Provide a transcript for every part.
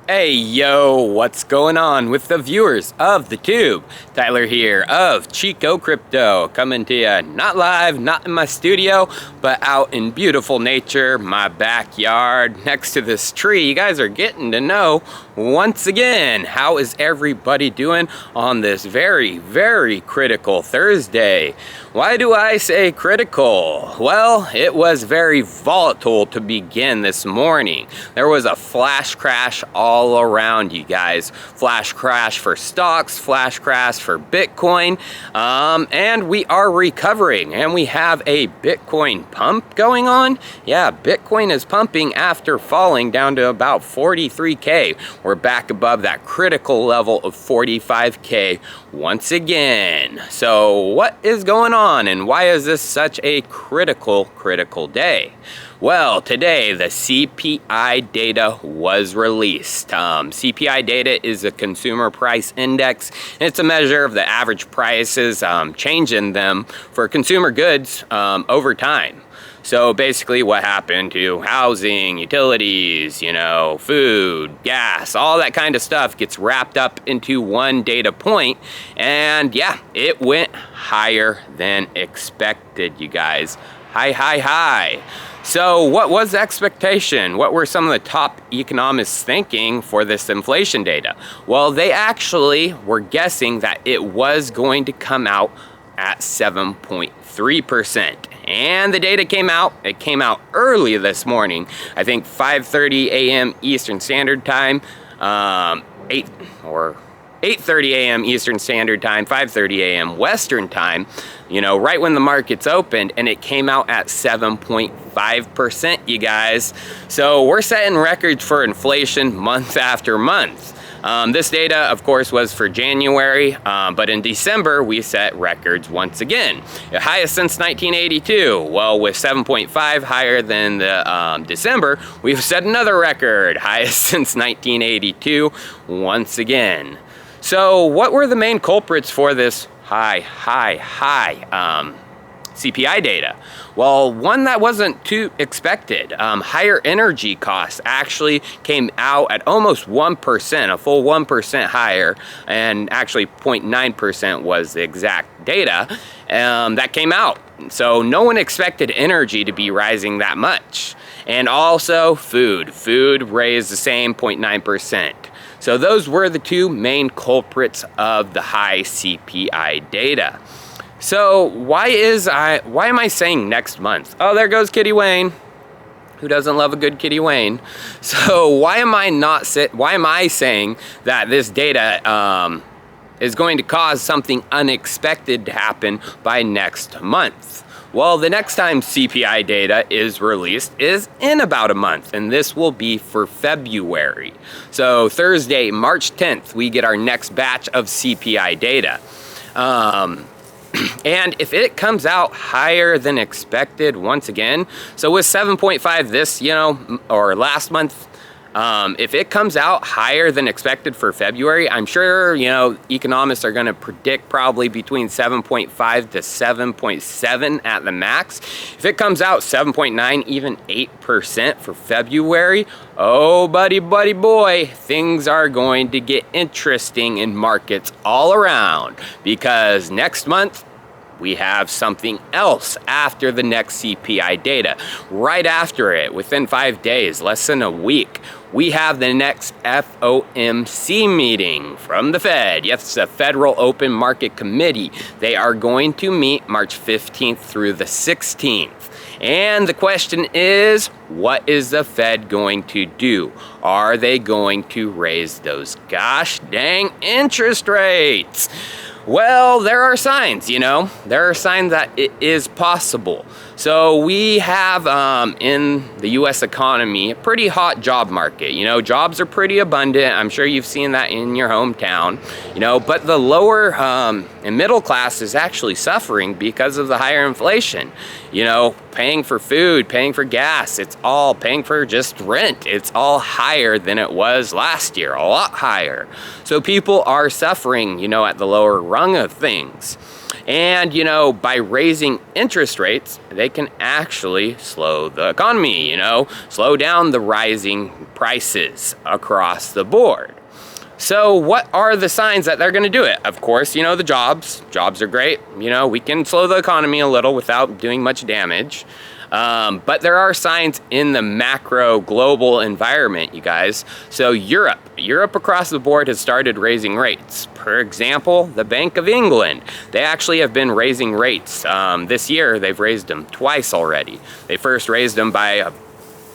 Hey yo, what's going on with the viewers of the tube? Tyler here of Chico Crypto, coming to you not live, not in my studio, but out in beautiful nature, my backyard next to this tree. You guys are getting to know once again, how is everybody doing on this very critical Thursday? Why do I say critical? Well, it was very volatile to begin this morning. There was a flash crash all around, you guys. Flash crash for stocks, flash crash for Bitcoin, and we are recovering, and we have a Bitcoin pump going on. Yeah, Bitcoin is pumping after falling down to about 43K. We're back above that critical level of 45K once again. So what is going on, and why is this such a critical day? Well, today the CPI data was released. CPI data is a consumer price index, and it's a measure of the average prices change in them for consumer goods over time. So basically what happened to housing, utilities, food, gas, all that kind of stuff gets wrapped up into one data point. And yeah, it went higher than expected, you guys. High. So what was the expectation? What were some of the top economists thinking for this inflation data? Well, they actually were guessing that it was going to come out at 7.3%. And the data came out. It came out early this morning. I think 5:30 a.m. Eastern Standard Time, 8:30 a.m. Eastern Standard Time, 5:30 a.m. Western Time, right when the markets opened, and it came out at 7.5%, you guys. So we're setting records for inflation month after month. This data, of course, was for January, but in December, we set records once again. The highest since 1982. Well, with 7.5 higher than the December, we've set another record, highest since 1982 once again. So what were the main culprits for this high CPI data? Well, one that wasn't too expected. Higher energy costs actually came out at almost 1%, a full 1% higher, and actually 0.9% was the exact data that came out. So no one expected energy to be rising that much. And also food. Food raised the same 0.9%. So those were the two main culprits of the high CPI data. So why am I saying next month? Oh, there goes Kitty Wayne. Who doesn't love a good Kitty Wayne? So why am I saying that this data is going to cause something unexpected to happen by next month? Well, the next time CPI data is released is in about a month, and this will be for February. So Thursday, March 10th, we get our next batch of CPI data. And if it comes out higher than expected once again, so with 7.5 this, or last month, if it comes out higher than expected for February, I'm sure, economists are going to predict probably between 7.5 to 7.7 at the max. If it comes out 7.9, even 8% for February, oh, buddy boy, things are going to get interesting in markets all around, because next month, we have something else after the next CPI data. Right after it, within 5 days, less than a week, we have the next FOMC meeting from the Fed. Yes, the Federal Open Market Committee. They are going to meet March 15th through the 16th. And the question is, what is the Fed going to do? Are they going to raise those gosh dang interest rates? Well, there are signs, there are signs that it is possible. So we have in the U.S. economy a pretty hot job market. Jobs are pretty abundant. I'm sure you've seen that in your hometown. But the lower and middle class is actually suffering because of the higher inflation. Paying for food, paying for gas, it's all paying for just rent. It's all higher than it was last year, a lot higher. So people are suffering, at the lower rung of things. And, by raising interest rates, they can actually slow the economy, slow down the rising prices across the board. So what are the signs that they're going to do it? Of course, the jobs. Jobs are great. We can slow the economy a little without doing much damage. But there are signs in the macro global environment, you guys. So Europe across the board has started raising rates. For example, the Bank of England, they actually have been raising rates. This year, they've raised them twice already. They first raised them by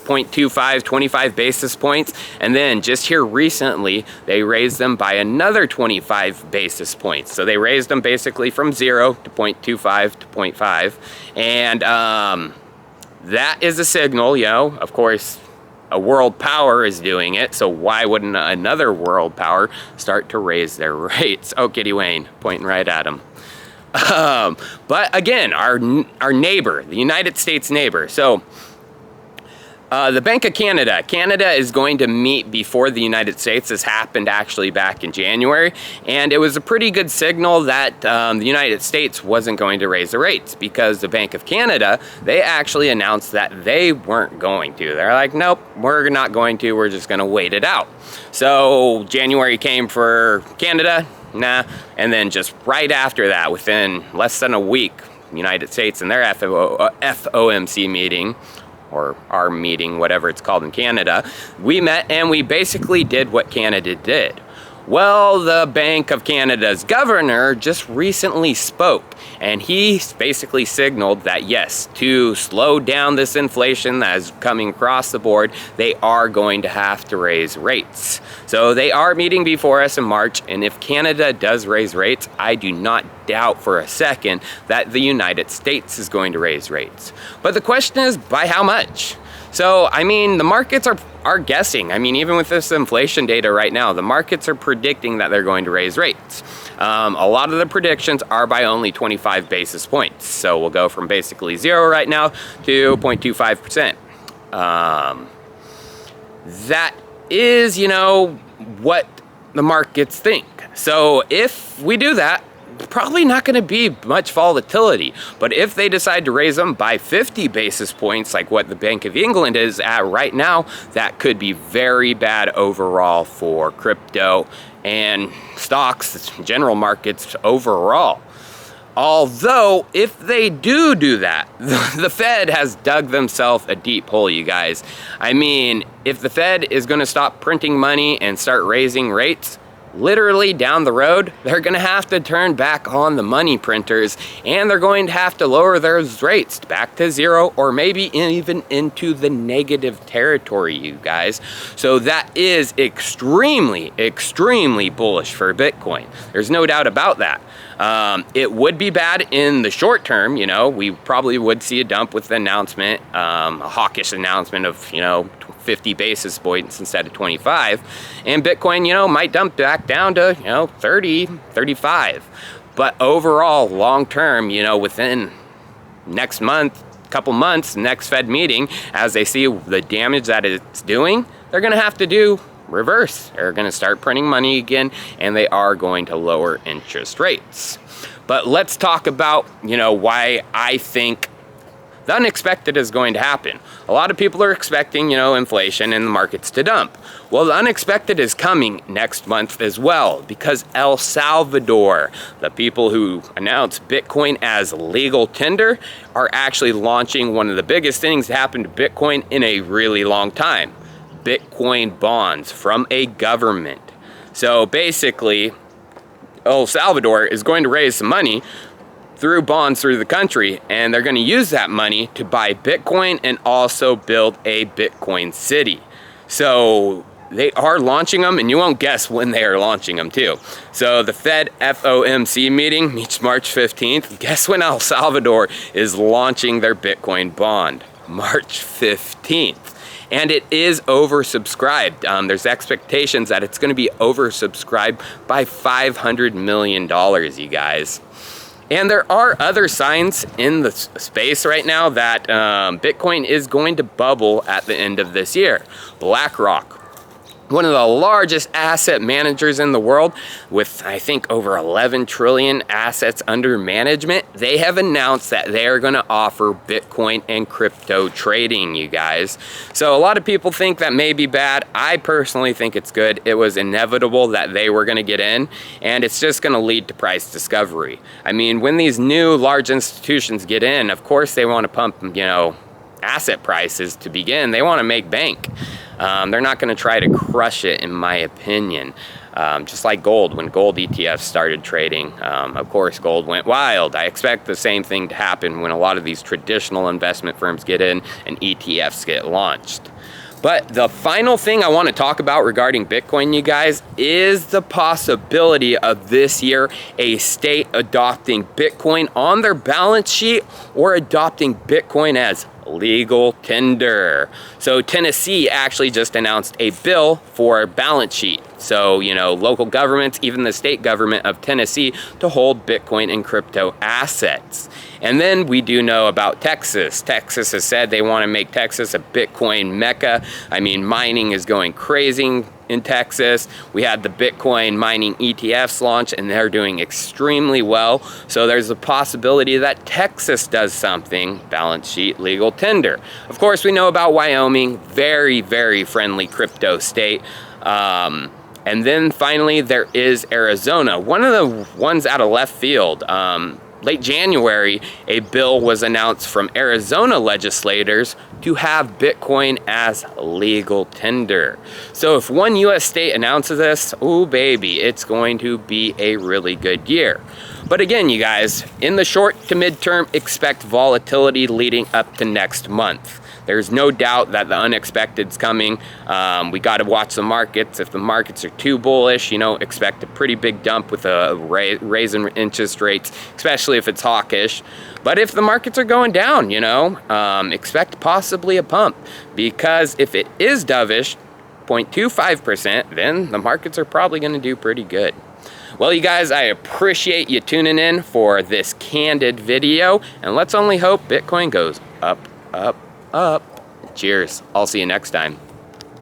0.25, 25 basis points. And then just here recently, they raised them by another 25 basis points. So they raised them basically from 0 to 0.25 to 0.5. And that is a signal, of course, a world power is doing it. So why wouldn't another world power start to raise their rates? Oh, Kitty Wayne, pointing right at him. But again, our neighbor, the United States neighbor. So the Bank of Canada. Canada is going to meet before the United States. This happened actually back in January. And it was a pretty good signal that the United States wasn't going to raise the rates, because the Bank of Canada, they actually announced that they weren't going to. They're like, nope, we're not going to. We're just going to wait it out. So January came for Canada. Nah. And then just right after that, within less than a week, the United States and their FOMC meeting, or our meeting, whatever it's called in Canada, we met and we basically did what Canada did. Well, the Bank of Canada's governor just recently spoke, and he basically signaled that yes, to slow down this inflation that is coming across the board, they are going to have to raise rates. So they are meeting before us in March, and if Canada does raise rates, I do not doubt for a second that the United States is going to raise rates. But the question is, by how much? So, I mean, the markets are guessing. I mean, even with this inflation data right now, the markets are predicting that they're going to raise rates. A lot of the predictions are by only 25 basis points. So we'll go from basically 0 right now to 0.25%. That is, what the markets think. So if we do that, probably not going to be much volatility. But if they decide to raise them by 50 basis points, like what the Bank of England is at right now, that could be very bad overall for crypto and stocks, general markets overall. Although, if they do that, the Fed has dug themselves a deep hole, you guys. I mean, if the Fed is going to stop printing money and start raising rates, literally down the road, they're going to have to turn back on the money printers, and they're going to have to lower those rates back to 0 or maybe even into the negative territory, you guys. So that is extremely, extremely bullish for Bitcoin. There's no doubt about that. It would be bad in the short term. We probably would see a dump with the announcement, a hawkish announcement of, 50 basis points instead of 25. And Bitcoin, might dump back down to, 30, 35. But overall, long term, within next month, couple months, next Fed meeting, as they see the damage that it's doing, they're going to have to do reverse. They're going to start printing money again, and they are going to lower interest rates. But let's talk about, why I think the unexpected is going to happen. A lot of people are expecting, inflation and the markets to dump. Well, the unexpected is coming next month as well, because El Salvador, the people who announced Bitcoin as legal tender, are actually launching one of the biggest things that happened to Bitcoin in a really long time. Bitcoin bonds from a government. So basically, El Salvador is going to raise some money through bonds through the country, and they're going to use that money to buy Bitcoin and also build a Bitcoin city. So they are launching them, and you won't guess when they are launching them too. So the Fed FOMC meeting meets March 15th. Guess when El Salvador is launching their Bitcoin bond? March 15th. And it is oversubscribed. There's expectations that it's going to be oversubscribed by $500 million, you guys. And there are other signs in the space right now that Bitcoin is going to bubble at the end of this year. BlackRock, one of the largest asset managers in the world with, I think, over 11 trillion assets under management, they have announced that they are going to offer Bitcoin and crypto trading, you guys. So a lot of people think that may be bad. I personally think it's good. It was inevitable that they were going to get in, and it's just going to lead to price discovery. I mean, when these new large institutions get in, of course they want to pump, you know, asset prices to begin. They want to make bank. They're not going to try to crush it, in my opinion. Just like gold, when gold ETFs started trading, of course, gold went wild. I expect the same thing to happen when a lot of these traditional investment firms get in and ETFs get launched. But the final thing I want to talk about regarding Bitcoin, you guys, is the possibility of this year a state adopting Bitcoin on their balance sheet or adopting Bitcoin as legal tender. So Tennessee actually just announced a bill for balance sheet. So, you know, local governments, even the state government of Tennessee, to hold Bitcoin and crypto assets. And then we do know about Texas. Texas has said they want to make Texas a Bitcoin mecca. I mean, mining is going crazy in Texas. We had the Bitcoin mining ETFs launch, and they're doing extremely well. So there's a possibility that Texas does something, balance sheet, legal tender. Of course, we know about Wyoming, very, very friendly crypto state. And then finally, there is Arizona, one of the ones out of left field. Late January, a bill was announced from Arizona legislators to have Bitcoin as legal tender. So if one U.S. state announces this, oh baby, it's going to be a really good year. But again, you guys, in the short to midterm, expect volatility leading up to next month. There's no doubt that the unexpected's coming. We got to watch the markets. If the markets are too bullish, you know, expect a pretty big dump with a raise in interest rates, especially if it's hawkish. But if the markets are going down, you know, expect possibly a pump, because if it is dovish, 0.25%, then the markets are probably going to do pretty good. Well, you guys, I appreciate you tuning in for this candid video, and let's only hope Bitcoin goes up, up, up. Cheers. I'll see you next time.